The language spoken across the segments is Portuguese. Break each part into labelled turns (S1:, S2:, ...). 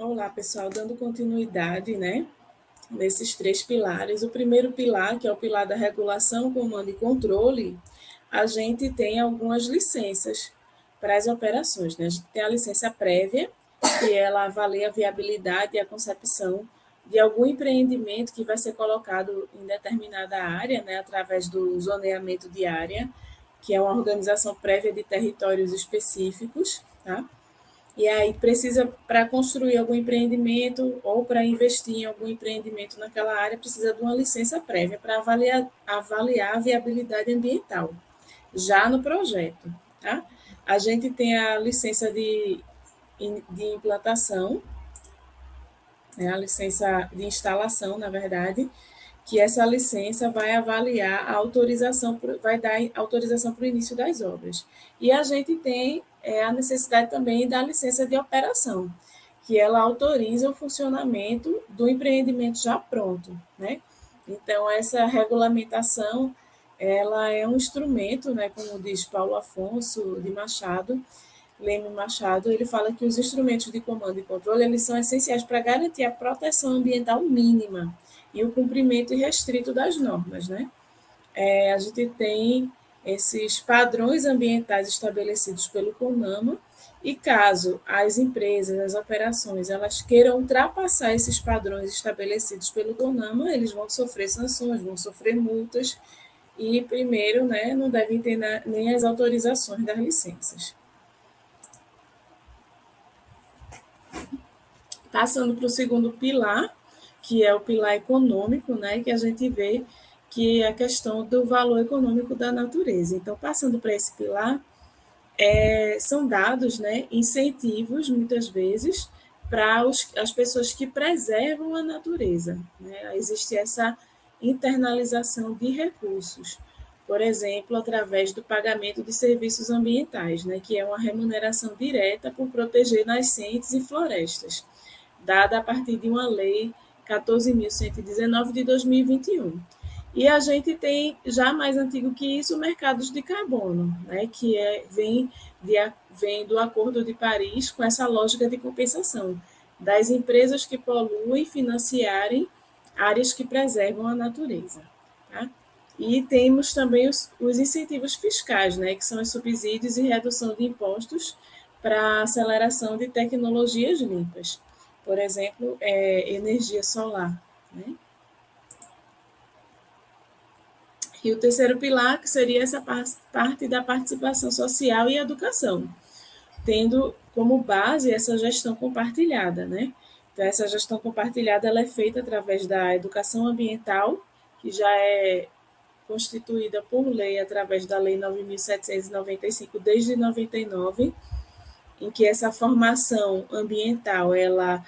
S1: Olá, pessoal, dando continuidade, né, nesses três pilares. O primeiro pilar, que é o pilar da regulação, comando e controle, a gente tem algumas licenças para as operações, né? A gente tem a licença prévia, que ela avalia a viabilidade e a concepção de algum empreendimento que vai ser colocado em determinada área, né, através do zoneamento de área, que é uma organização prévia de territórios específicos, tá? E aí precisa, para construir algum empreendimento ou para investir em algum empreendimento naquela área, precisa de uma licença prévia para avaliar a viabilidade ambiental, já no projeto. Tá? A gente tem a licença de implantação, né, a licença de instalação, na verdade, que essa licença vai avaliar a autorização, vai dar autorização para o início das obras. E a gente tem a necessidade também da licença de operação, que ela autoriza o funcionamento do empreendimento já pronto, né? Então, essa regulamentação, ela é um instrumento, né, como diz Paulo Afonso de Machado, Leme Machado, ele fala que os instrumentos de comando e controle eles são essenciais para garantir a proteção ambiental mínima e o cumprimento irrestrito das normas, né? A gente tem esses padrões ambientais estabelecidos pelo CONAMA e caso as empresas, as operações, elas queiram ultrapassar esses padrões estabelecidos pelo CONAMA, eles vão sofrer sanções, vão sofrer multas e, primeiro, né, não devem ter nem as autorizações das licenças. Passando para o segundo pilar, que é o pilar econômico, né, que a gente vê que é a questão do valor econômico da natureza. Então, passando para esse pilar, são dados, né, incentivos, muitas vezes, para as pessoas que preservam a natureza. Né? Existe essa internalização de recursos, por exemplo, através do pagamento de serviços ambientais, né, que é uma remuneração direta por proteger nascentes e florestas, dada a partir de uma lei 14.119 de 2021. E a gente tem, já mais antigo que isso, mercados de carbono, né, que vem do Acordo de Paris com essa lógica de compensação das empresas que poluem financiarem áreas que preservam a natureza. Tá? E temos também os incentivos fiscais, né, que são os subsídios e redução de impostos para aceleração de tecnologias limpas. Por exemplo, energia solar. Né? E o terceiro pilar, que seria essa parte da participação social e educação, tendo como base essa gestão compartilhada. Né? Então, essa gestão compartilhada ela é feita através da educação ambiental, que já é constituída por lei através da Lei 9.795 desde 99, em que essa formação ambiental ela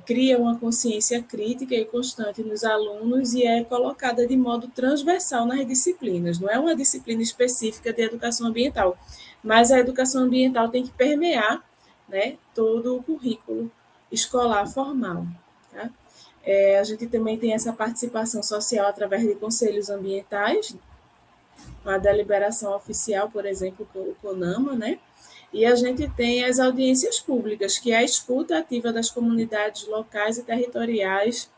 S1: cria uma consciência crítica e constante nos alunos e é colocada de modo transversal nas disciplinas. Não é uma disciplina específica de educação ambiental, mas a educação ambiental tem que permear, né, todo o currículo escolar formal. Tá? A gente também tem essa participação social através de conselhos ambientais, a deliberação oficial, por exemplo, o CONAMA, né? E a gente tem as audiências públicas, que é a escuta ativa das comunidades locais e territoriais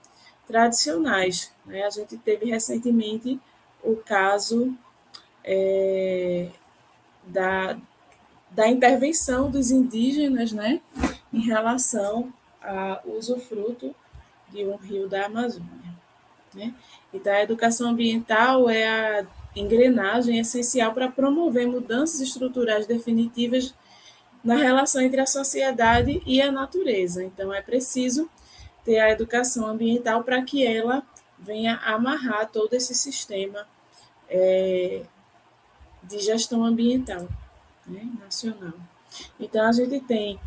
S1: tradicionais. Né? A gente teve recentemente o caso da, da intervenção dos indígenas, né, em relação ao usufruto de um rio da Amazônia. Né? Então, a educação ambiental é a engrenagem essencial para promover mudanças estruturais definitivas na relação entre a sociedade e a natureza. Então, é preciso ter a educação ambiental para que ela venha amarrar todo esse sistema de gestão ambiental, né, nacional. Então, a gente tem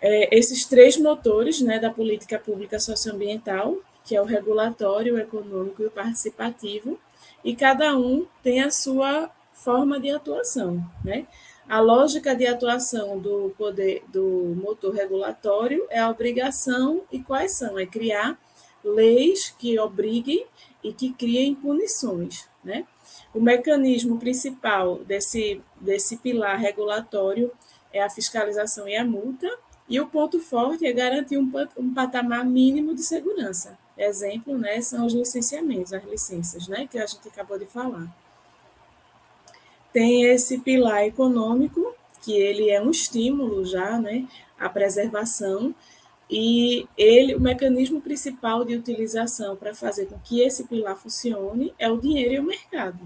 S1: esses três motores, né, da política pública socioambiental, que é o regulatório, o econômico e o participativo, e cada um tem a sua forma de atuação. Né? A lógica de atuação do poder do motor regulatório é a obrigação e quais são? É criar leis que obriguem e que criem punições. Né? O mecanismo principal desse pilar regulatório é a fiscalização e a multa, E o ponto forte é garantir um patamar mínimo de segurança. Exemplo, né, são os licenciamentos, as licenças, né, que a gente acabou de falar. Tem esse pilar econômico, que ele é um estímulo já, né, à preservação, e ele, o mecanismo principal de utilização para fazer com que esse pilar funcione é o dinheiro e o mercado.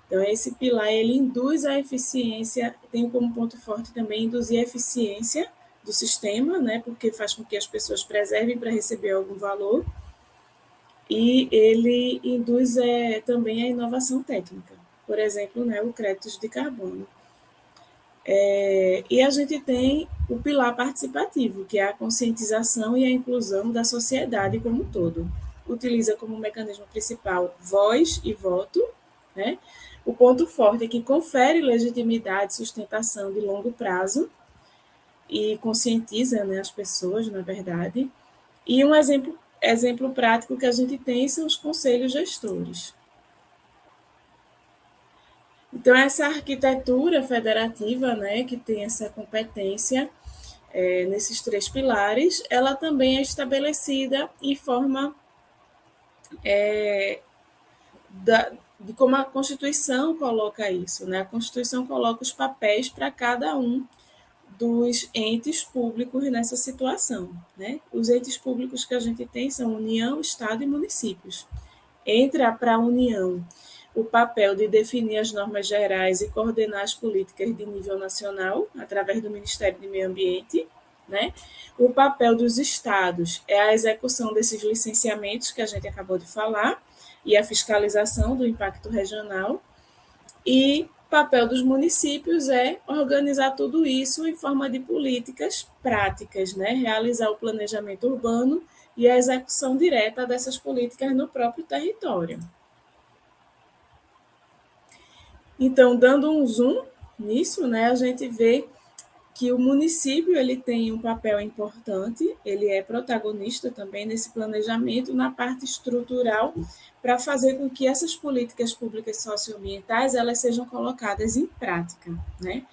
S1: Então, esse pilar ele induz a eficiência, tem como ponto forte também induzir a eficiência do sistema, né, porque faz com que as pessoas preservem para receber algum valor, e ele induz também a inovação técnica, por exemplo, né, o crédito de carbono. E a gente tem o pilar participativo, que é a conscientização e a inclusão da sociedade como um todo. Utiliza como mecanismo principal voz e voto, né? O ponto forte é que confere legitimidade e sustentação de longo prazo e conscientiza, né, as pessoas, na verdade. E um exemplo prático que a gente tem são os conselhos gestores. Então, essa arquitetura federativa, né, que tem essa competência nesses três pilares, ela também é estabelecida em forma de como a Constituição coloca isso. Né? A Constituição coloca os papéis para cada um dos entes públicos nessa situação. Né? Os entes públicos que a gente tem são União, Estado e municípios. Entra para a União o papel de definir as normas gerais e coordenar as políticas de nível nacional, através do Ministério do Meio Ambiente. Né? O papel dos estados é a execução desses licenciamentos que a gente acabou de falar e a fiscalização do impacto regional. E o papel dos municípios é organizar tudo isso em forma de políticas práticas, né? Realizar o planejamento urbano e a execução direta dessas políticas no próprio território. Então, dando um zoom nisso, né, a gente vê que o município ele tem um papel importante, ele é protagonista também nesse planejamento na parte estrutural para fazer com que essas políticas públicas socioambientais elas sejam colocadas em prática, né?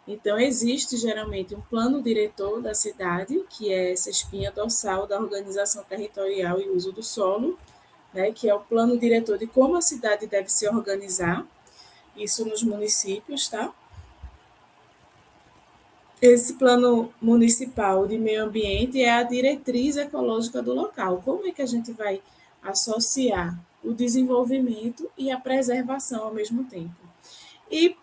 S1: Então existe geralmente um plano diretor da cidade, que é essa espinha dorsal da organização territorial e uso do solo, né, que é o plano diretor de como a cidade deve se organizar, isso nos municípios, tá? Esse plano municipal de meio ambiente é a diretriz ecológica do local. Como é que a gente vai associar o desenvolvimento e a preservação ao mesmo tempo? E,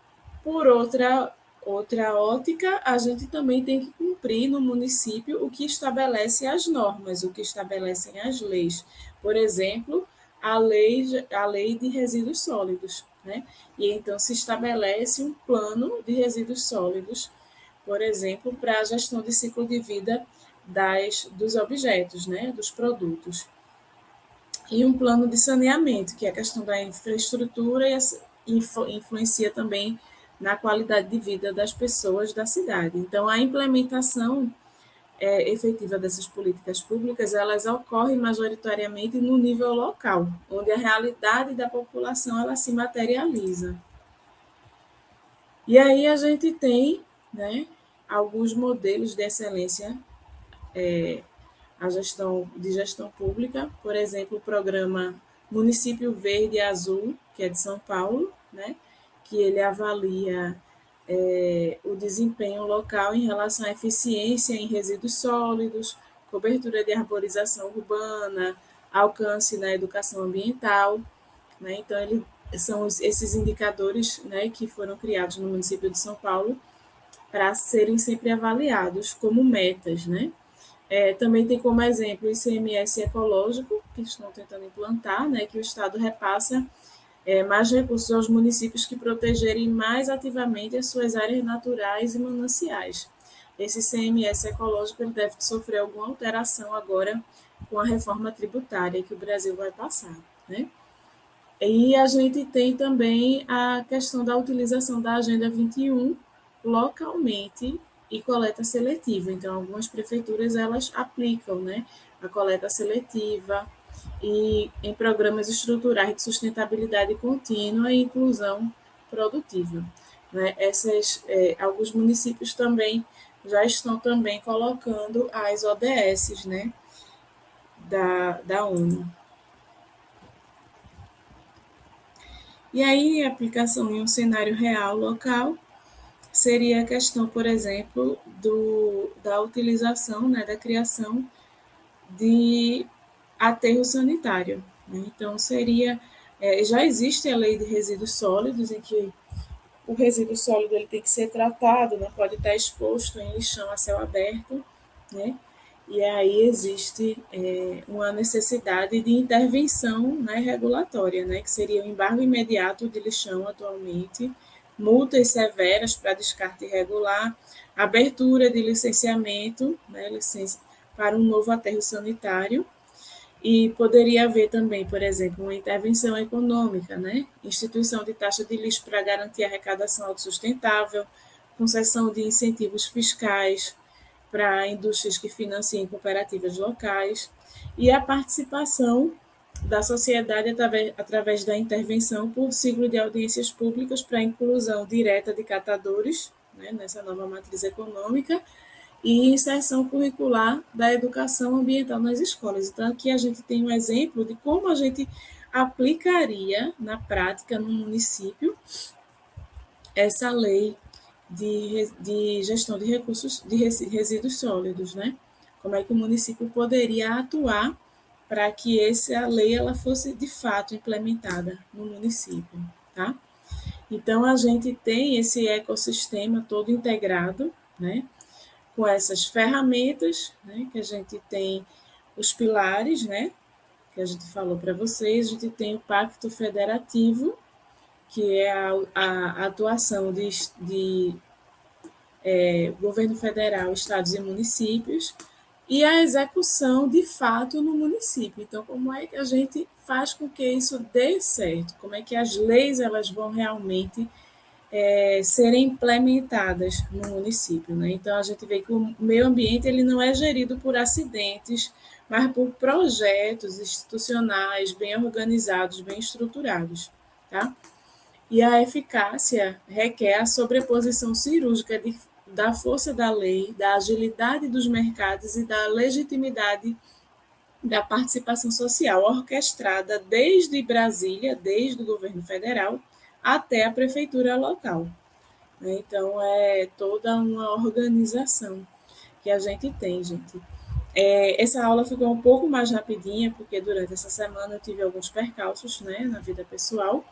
S1: por outra ótica, a gente também tem que cumprir no município o que estabelece as normas, o que estabelecem as leis. Por exemplo, a lei de resíduos sólidos. Né? E então se estabelece um plano de resíduos sólidos, por exemplo, para a gestão de ciclo de vida dos objetos, né, dos produtos. E um plano de saneamento, que é a questão da infraestrutura e influencia também na qualidade de vida das pessoas da cidade. Então, a implementação efetiva dessas políticas públicas, elas ocorrem majoritariamente no nível local, onde a realidade da população ela se materializa. E aí a gente tem, né, alguns modelos de excelência de gestão pública, por exemplo, o programa Município Verde e Azul, que é de São Paulo, né, que ele avalia o desempenho local em relação à eficiência em resíduos sólidos, cobertura de arborização urbana, alcance na educação ambiental. Né, então, são esses indicadores, né, que foram criados no município de São Paulo para serem sempre avaliados como metas, né? Também tem como exemplo o ICMS ecológico, que estão tentando implantar, né, que o Estado repassa mais recursos aos municípios que protegerem mais ativamente as suas áreas naturais e mananciais. Esse ICMS ecológico ele deve sofrer alguma alteração agora com a reforma tributária que o Brasil vai passar. Né? E a gente tem também a questão da utilização da Agenda 21 localmente e coleta seletiva. Então, algumas prefeituras elas aplicam, né, a coleta seletiva e em programas estruturais de sustentabilidade contínua e inclusão produtiva. Né? Alguns municípios também já estão também colocando as ODS, né, da ONU. E aí, a aplicação em um cenário real local seria a questão, por exemplo, da utilização, né, da criação de aterro sanitário. Né? Então, já existe a lei de resíduos sólidos, em que o resíduo sólido ele tem que ser tratado, não pode estar exposto em lixão a céu aberto, né? E aí existe uma necessidade de intervenção, né, regulatória, né, que seria o embargo imediato de lixão atualmente, multas severas para descarte irregular, abertura de licenciamento, né, licença para um novo aterro sanitário, e poderia haver também, por exemplo, uma intervenção econômica, né? Instituição de taxa de lixo para garantir a arrecadação autossustentável, concessão de incentivos fiscais para indústrias que financiem cooperativas locais e a participação da sociedade através da intervenção por ciclo de audiências públicas para a inclusão direta de catadores, né, nessa nova matriz econômica, e inserção curricular da educação ambiental nas escolas. Então, aqui a gente tem um exemplo de como a gente aplicaria na prática no município essa lei de gestão de recursos de resíduos sólidos, né? Como é que o município poderia atuar para que essa lei ela fosse de fato implementada no município, tá? Então a gente tem esse ecossistema todo integrado, né? Com essas ferramentas, né? Que a gente tem os pilares, né? Que a gente falou para vocês, a gente tem o Pacto Federativo, que é a atuação de governo federal, estados e municípios, e a execução de fato no município. Então, como é que a gente faz com que isso dê certo? Como é que as leis elas vão realmente serem implementadas no município, né? Então, a gente vê que o meio ambiente ele não é gerido por acidentes, mas por projetos institucionais bem organizados, bem estruturados, tá? E a eficácia requer a sobreposição cirúrgica da força da lei, da agilidade dos mercados e da legitimidade da participação social, orquestrada desde Brasília, desde o governo federal, até a prefeitura local. Então, é toda uma organização que a gente tem, gente. Essa aula ficou um pouco mais rapidinha, porque durante essa semana eu tive alguns percalços, né, na vida pessoal,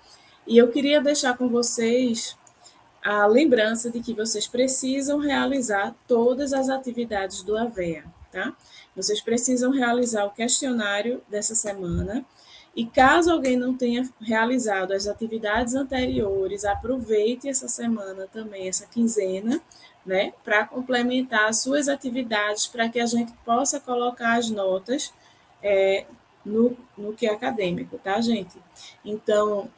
S1: e eu queria deixar com vocês a lembrança de que vocês precisam realizar todas as atividades do AVEA, tá? Vocês precisam realizar o questionário dessa semana e caso alguém não tenha realizado as atividades anteriores, aproveite essa semana também, essa quinzena, né, para complementar as suas atividades para que a gente possa colocar as notas no que é acadêmico, tá, gente? Então,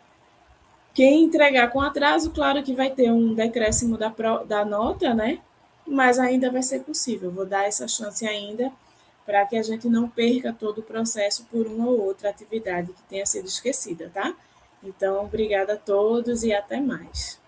S1: quem entregar com atraso, claro que vai ter um decréscimo da nota, né? Mas ainda vai ser possível. Vou dar essa chance ainda para que a gente não perca todo o processo por uma ou outra atividade que tenha sido esquecida, tá? Então, obrigada a todos e até mais.